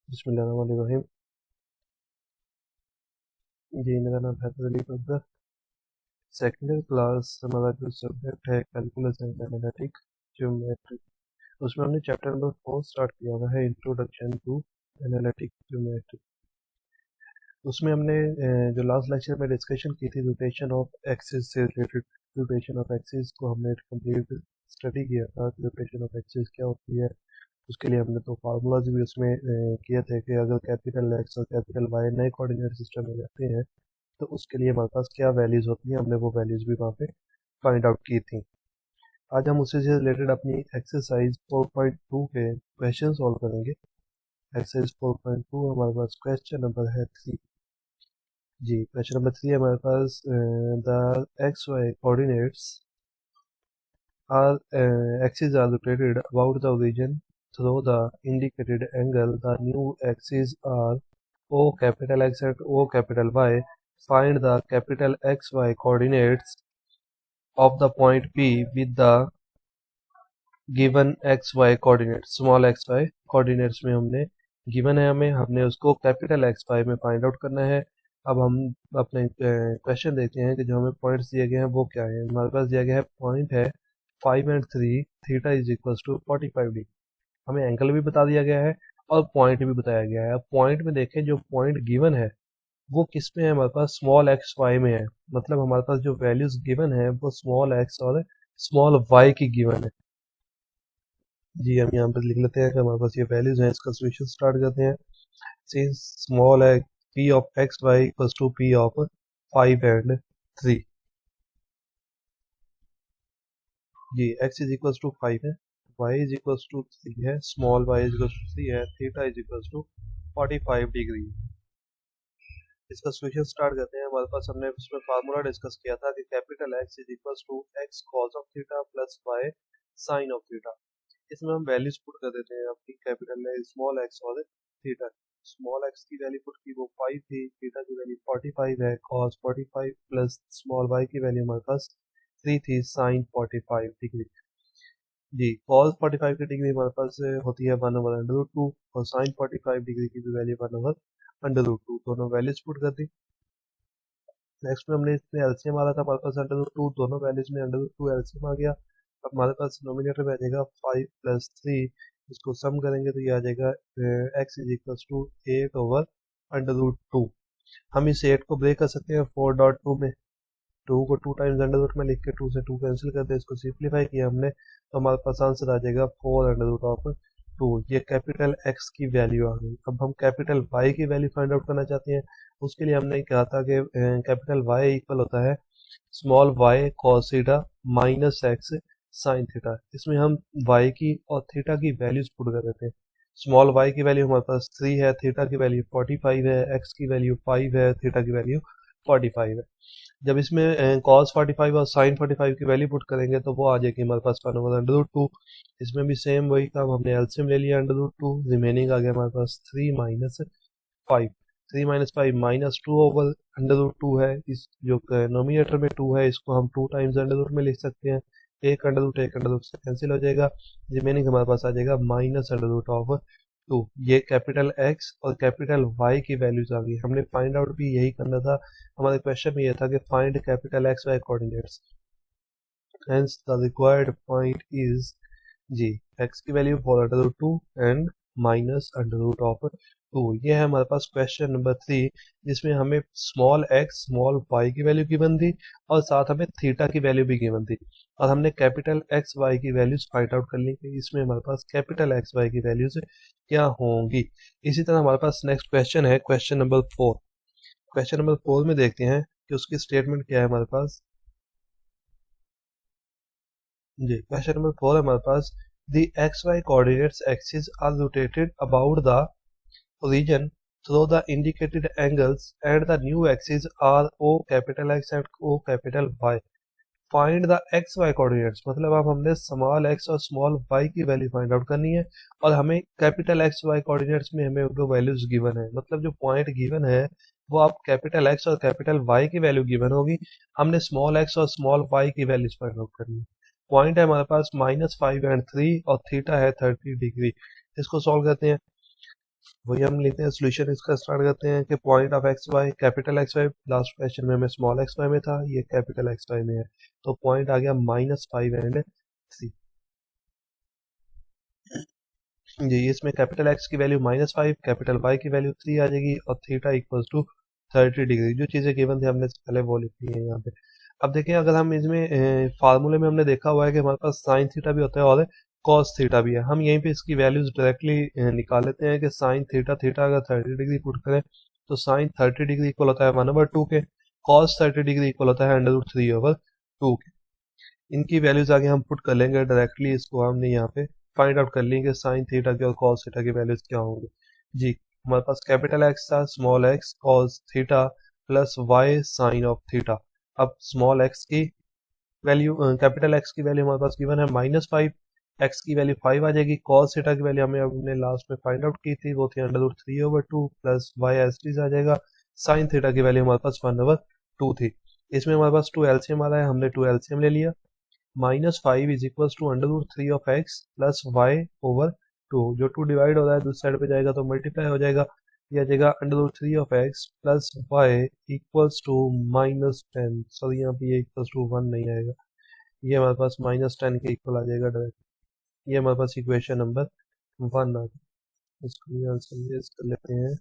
बिस्मिल्लाहिर्रहमानिर्रहीम। जी, मेरा नाम हैदर अली अकबर। सेकेंडरी क्लास हमारा जो सब्जेक्ट है कैलकुलस एंड एनालिटिक्स ज्योमेट्री, उसमें हमने चैप्टर नंबर 4 स्टार्ट किया हुआ है, इंट्रोडक्शन टू एनालिटिक ज्योमेट्री। उसमें हमने जो लास्ट लेक्चर में डिस्कशन की थी रोटेशन ऑफ एक्सिस से रिलेटेड, रोटेशन ऑफ एक्सिस को हमने कंप्लीट स्टडी किया था कि रोटेशन ऑफ एक्सिस क्या होती है। उसके लिए हमने तो फार्मूलाज भी उसमें किए थे कि अगर कैपिटल एक्स और कैपिटल वाई नए कोऑर्डिनेट सिस्टम में जाते हैं तो उसके लिए हमारे पास क्या वैल्यूज होती हैं, हमने वो वैल्यूज भी वहाँ पे फाइंड आउट की थी। आज हम उसी से रिलेटेड अपनी एक्सरसाइज 4.2 के क्वेश्चन सॉल्व करेंगे। एक्सरसाइज 4.2 हमारे पास क्वेश्चन नंबर है 3। जी, क्वेश्चन नंबर 3 हमारे पास the x Y coordinates are axis are rotated about the origin through the indicated angle. The new axes are O capital X and O capital Y. Find the capital XY coordinates of the point P with the given XY coordinates. Small XY coordinates में हमने given है, हमने उसको capital XY में find out करना है। अब हम अपने क्वेश्चन देखते हैं कि जो हमें पॉइंट्स दिए गए हैं वो क्या है। हमारे पास दिया गया है पॉइंट है 5 and 3, theta is equal to 45 degree. हमें एंगल भी बता दिया गया है और पॉइंट भी बताया गया है। पॉइंट में देखें, जो पॉइंट गिवन है वो किस में है, हमारे पास स्मॉल एक्स वाई में है। मतलब हमारे पास जो वैल्यूज गिवन है वो स्मॉल एक्स और स्मॉल वाई की गिवन है। जी, हम यहाँ पर लिख लेते हैं कि हमारे पास ये वैल्यूज हैं। इसका सॉल्यूशन स्टार्ट करते हैं। सिंस स्मॉल है P of X Y equals to P of 5 and 3। जी, x इज इक्वल्स टू 5 है, y इज इक्वल्स टू 3 है, small y is equals to 3 है, theta is equals to 45 degree. इसका solution start करते हैं। हमारे पास हमने उसमें फार्मूला डिस्कस किया था कि capital X is equals to X cos of theta plus Y sine of theta. इसमें हम वैल्यूज पुट कर देते हैं अपनी कैपिटल में स्मॉल एक्स और थीटा। स्मॉल एक्स की वैल्यू पुट की वो 5 थी, थीटा की वैल्यू 45 है, कॉस 45 प्लस स्मॉल वाई की वैल्यू हमारे पास 3 थी, साइन 45 डिग्री। जी, कॉस 45 की डिग्री हमारे पास होती है 1/√2 और साइन 45 डिग्री की भी वैल्यू 1/√2। दोनों वैल्यूज पुट कर दी। नेक्स्ट में हमने इसमें एलसीएम आ रहा था, हमारे पास √2, दोनों वैल्यूज में √2 एलसीएम आ गया। अब हमारे पास डिनोमिनेटर में आ जाएगा 5 + 3। इसको सम करेंगे तो ये आ जाएगा x इज इक्वल टू 8/√2। हम इस 8 को ब्रेक कर सकते हैं 4.2 में। 2 को 2 टाइम्स अंडर में लिख के 2 से 2 कैंसिल करते हैं, इसको सिंप्लीफाई किया हमने तो हमारे पास आंसर आ जाएगा 4/2। ये कैपिटल एक्स की वैल्यू आ गई। अब हम कैपिटल वाई की वैल्यू फाइंड आउट करना चाहते हैं। उसके लिए हमने कहा था कि कैपिटल वाई इक्वल होता है small Y cos theta minus x sine theta. इसमें हम वाई की और थीटा की वैल्यूज पुट कर देते हैं। स्मॉल वाई की वैल्यू हमारे पास 3 है, थीटा की वैल्यू 45 है, एक्स की वैल्यू 5 है, थीटा की वैल्यू 45 है। जब इसमें कॉस 45 और साइन 45 की वैल्यू पुट करेंगे तो वो आ जाएगी हमारे पास 1/√2। इसमें भी सेम वही काम, हमने एलसीएम ले लिया √2, रिमेनिंग आ गया हमारे पास 3 - 5। 3 - 5 -2/√2 है। इस जो नोमिनेटर में 2 है इसको हम 2 टाइम्स अंडर में लिख सकते हैं। एक अंडर रूट से कैंसिल हो जाएगा, रिमेनिंग हमारे पास आ जाएगा -√2। ये कैपिटल एक्स और कैपिटल वाई की वैल्यूज आ गई। हमने फाइंड आउट भी यही करना था। हमारे क्वेश्चन में ये था कि find capital X Y coordinates, hence the required point is जी एक्स की वैल्यू 4/2 एंड -√2। ये है हमारे पास क्वेश्चन नंबर 3, जिसमें हमें स्मॉल एक्स स्मॉल वाई की वैल्यू गिवन थी और साथ हमें थीटा की वैल्यू भी गिवन थी और हमने कैपिटल एक्स वाई की वैल्यूज फाइंड आउट कर ली कि इसमें हमारे पास कैपिटल एक्स वाई की वैल्यूज क्या होंगी। इसी तरह हमारे पास नेक्स्ट क्वेश्चन है क्वेश्चन नंबर 4। क्वेश्चन नंबर 4 में देखते हैं कि उसकी स्टेटमेंट क्या है हमारे पास। जी, क्वेश्चन नंबर 4 है हमारे पास the xy coordinates axes are rotated about the origin through the indicated angles and the new axes are O capital X and O capital Y. Find the xy coordinates, मतलब अब हमने small x और small y की value find out करनी है और हमें capital xy coordinates में हमें वो वैल्यूज गिवन है। मतलब जो पॉइंट गिवन है वो आप कैपिटल x और कैपिटल y की वैल्यू गिवन होगी, हमने स्मॉल x और स्मॉल y की वैल्यूज फाइंड आउट करनी है। पॉइंट है हमारे पास -5 and 3 और थीटा है 30 डिग्री। इसको सॉल्व करते हैं। वही हम लिखते हैं सोल्यूशन इसका स्टार्ट करते हैं कि point of X Y, capital X Y last question में हमें स्मॉल एक्स वाई में था, ये कैपिटल एक्स वाई में है, तो पॉइंट आ गया -5 and 3। जी, इसमें कैपिटल एक्स की वैल्यू -5, कैपिटल वाई की वैल्यू 3 आ जाएगी और थीटा इक्वल्स टू 30 डिग्री। जो चीज़ें गिवन थी हमने पहले वो लिखी है यहाँ पे। अब देखें, अगर हम इसमें फार्मूले में हमने देखा हुआ है कि हमारे पास साइन थीटा भी होता है और कॉस थीटा भी है। हम यहीं पे इसकी वैल्यूज डायरेक्टली निकाल लेते हैं कि साइन थीटा, थीटा अगर 30 डिग्री पुट करें तो साइन 30 डिग्री इक्वल होता है 1/2 के, कॉस 30 डिग्री इक्वल होता है √3/2 के। इनकी वैल्यूज आगे हम पुट कर लेंगे डायरेक्टली, इसको हमने यहाँ पे फाइंड आउट कर लेंगे साइन थीटा की और कॉस थीटा की वैल्यूज क्या होंगे। जी, हमारे पास कैपिटल एक्स था, small X cos theta plus Y sine of theta. अब स्मॉल एक्स की वैल्यू, कैपिटल एक्स की वैल्यू हमारे पास गिवन है -5, एक्स की वैल्यू 5 आ जाएगी, कॉस थीटा की वैल्यू हमें अपने लास्ट में फाइंड आउट की थी, वो थी √3/2 प्लस वाई एस टी आ जाएगा, साइन थीटा की वैल्यू हमारे पास 1/2 थी। इसमें हमारे पास 2 एलसीएम आ रहा है, हमने 2 एलसीएम ले लिया। -5 is equals to √3 of x plus वाई/2, जो 2 डिवाइड हो रहा है दूसरी साइड पे जाएगा तो मल्टीप्लाई हो जाएगा, यह आ जाएगा √3 of x plus Y equals to -10। Sorry, यहाँ पे ये इक्वल्स टू 1 नहीं आएगा, ये हमारे पास -10 के इक्वल आ जाएगा डायरेक्ट। ये हमारे पास इक्वेशन नंबर 1 आ गया। इसको भी आंसर कर लेते हैं।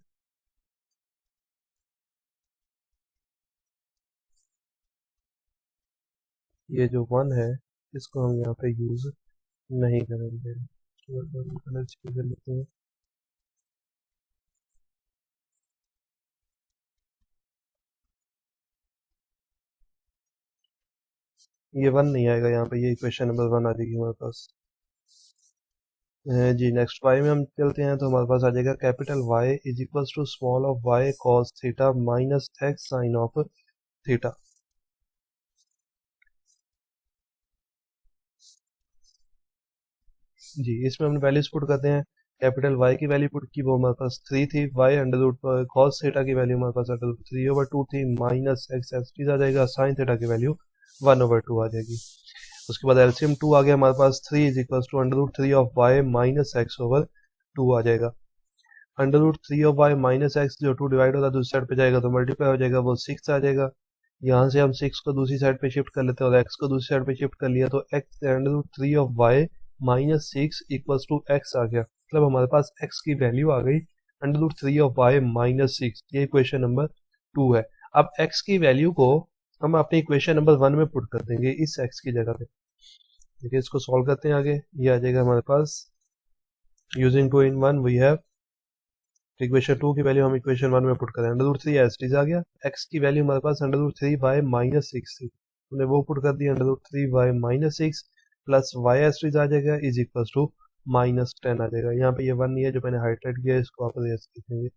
ये जो 1 है इसको हम यहाँ पे यूज नहीं करेंगे, कलर चेंज कर लेते हैं। ये 1 नहीं आएगा यहाँ पे, ये इक्वेशन नंबर 1 आ जाएगी हमारे पास। जी, नेक्स्ट वाई में हम चलते हैं तो हमारे पास आ जाएगा capital y is equals to small of y cos theta minus x sine of theta. जी, इसमें हम वैल्यूज पुट करते हैं। कैपिटल वाई की वैल्यू पुट की, वो हमारे पास 3 थी, y under root cos theta की वैल्यू हमारे पास √3/2 थी, माइनस एक्स एक्स आ जाएगा, साइन थीटा की वैल्यू 1/2 आ जाएगी। उसके बाद एलसीएम 2 आ गया हमारे पास, 3 is equal to √3 of Y minus x/2 आ जाएगा। √3 ऑफ वाई माइनस एक्स, जो 2 डिवाइड होता है दूसरी साइड पे जाएगा तो मल्टीप्लाई हो जाएगा, वो 6 आ जाएगा। यहाँ से हम 6 को दूसरी साइड पे शिफ्ट कर लेते हैं और x को दूसरी साइड पे शिफ्ट कर लिया तो x √3 of y -6 equals to x आ गया। मतलब हमारे पास x की वैल्यू आ गई √3 ऑफ y -6। ये इक्वेशन नंबर 2 है। अब x की वैल्यू को हम अपनी इक्वेशन नंबर 1 में पुट कर देंगे इस x की जगह पे। देखिए, इसको सॉल्व करते हैं आगे। ये आ जाएगा हमारे पास using 2 in 1 we have equation 2 की वैल्यू हम इक्वेशन 1 में पुट करें, √3 एज इट इज आ गया। x की वैल्यू हमारे पास √3 y -6 थी, हमने वो पुट कर दिया, √3 y -6 plus y as it is आ जाएगा इज इक्वल टू -10 आ जाएगा। यहाँ पे ये 1 नहीं है जो मैंने हाईलाइट किया है, इसको आप देखेंगे।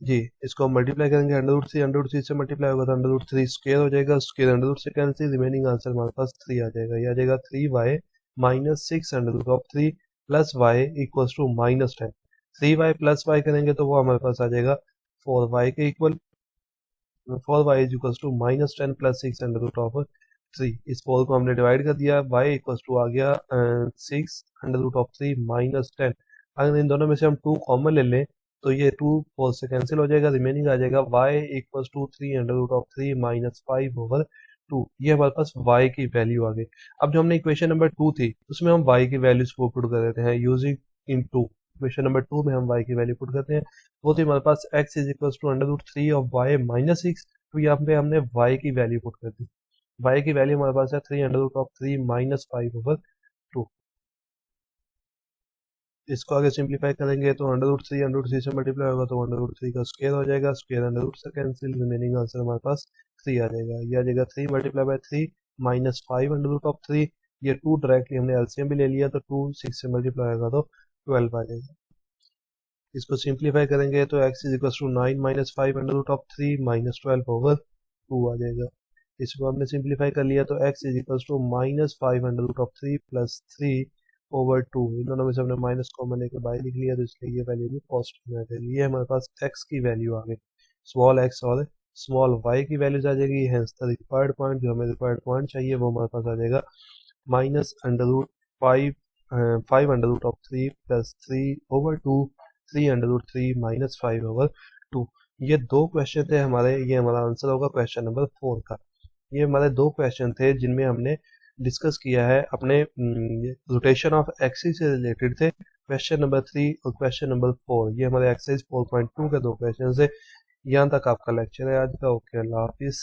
जी, इसको हम मल्टीप्लाई करेंगे, √3 से मल्टीप्लाई होगा तो √3 स्क्वायर हो जाएगा, स्क्वायर √ से कैंसिल, रिमेनिंग आंसर हमारे पास 3 आ जाएगा। ये आ जाएगा 3y -6 √3 plus Y equals to -10। 3y plus Y करेंगे तो वो हमारे पास आ जाएगा 4y के equal, 4y is equals to -10 plus 6 इस 4 को हमने डिवाइड कर दिया, y इक्वल्स टू आ गया 6 -10। अगर इन दोनों में से हम 2 कॉमन ले लें तो ये 2 4 से कैंसिल हो जाएगा, रिमेनिंग आ जाएगा y इक्वल्स टू 3 -5/2। ये हमारे पास y की वैल्यू आ गई। अब जो हमने इक्वेशन नंबर 2 थी उसमें हम y की वैल्यूज को पुट कर देते हैं यूजिंग इन 2। इक्वेशन नंबर 2 में हम y की वैल्यू पुट करते हैं, वो थी हमारे पास x is equal to √3 of y -6। तो यहाँ पे हमने y की वैल्यू पुट कर दी, y की वैल्यू हमारे पास है 3 -5/2। इसको आगे सिंप्लीफाई करेंगे तो √3 से मल्टीप्लाई होगा तो √3 का स्क्वायर हो जाएगा, स्क्वायर √ से कैंसिल, रिमेनिंग आंसर हमारे पास 3 आ जाएगा। ये आ जाएगा 3 × 3 -5/3। ये 2 डायरेक्टली हमने एलसीएम भी ले लिया तो 2 6 से मल्टीप्लाई होगा तो 12 आ जाएगा। इसको सिंप्लीफाई करेंगे तो x इज इक्वल टू 9 -5/3 -12/2 आ जाएगा। इसको हमने सिंप्लीफाई कर लिया तो x is equal to -5/3 plus 3/2। इन दोनों में से हमने माइनस कॉमन लेकर बाई लिख लिया तो इसलिए ये वैल्यू भी पॉजिटिव में आ जाएगी। ये हमारे पास x की वैल्यू आ गई, स्मॉल x और स्मॉल y की वैल्यूज आ जाएगी। हेंस द रिक्वायर्ड पॉइंट, जो हमें रिक्वायर्ड पॉइंट चाहिए वो हमारे पास आ जाएगा -√5 5 under root of 3 plus 3/2, 3 under root 3 minus 5/2। ये दो क्वेश्चन थे हमारे, ये हमारा आंसर होगा क्वेश्चन नंबर 4 का। ये हमारे दो क्वेश्चन थे जिनमें हमने डिस्कस किया है अपने रोटेशन ऑफ एक्सिस से रिलेटेड थे। क्वेश्चन नंबर 3 और क्वेश्चन नंबर 4 ये हमारे एक्सरसाइज 4.2 के दो क्वेश्चन थे। यहाँ तक आपका लेक्चर है आज का। ओके, अल्लाह हाफिज़।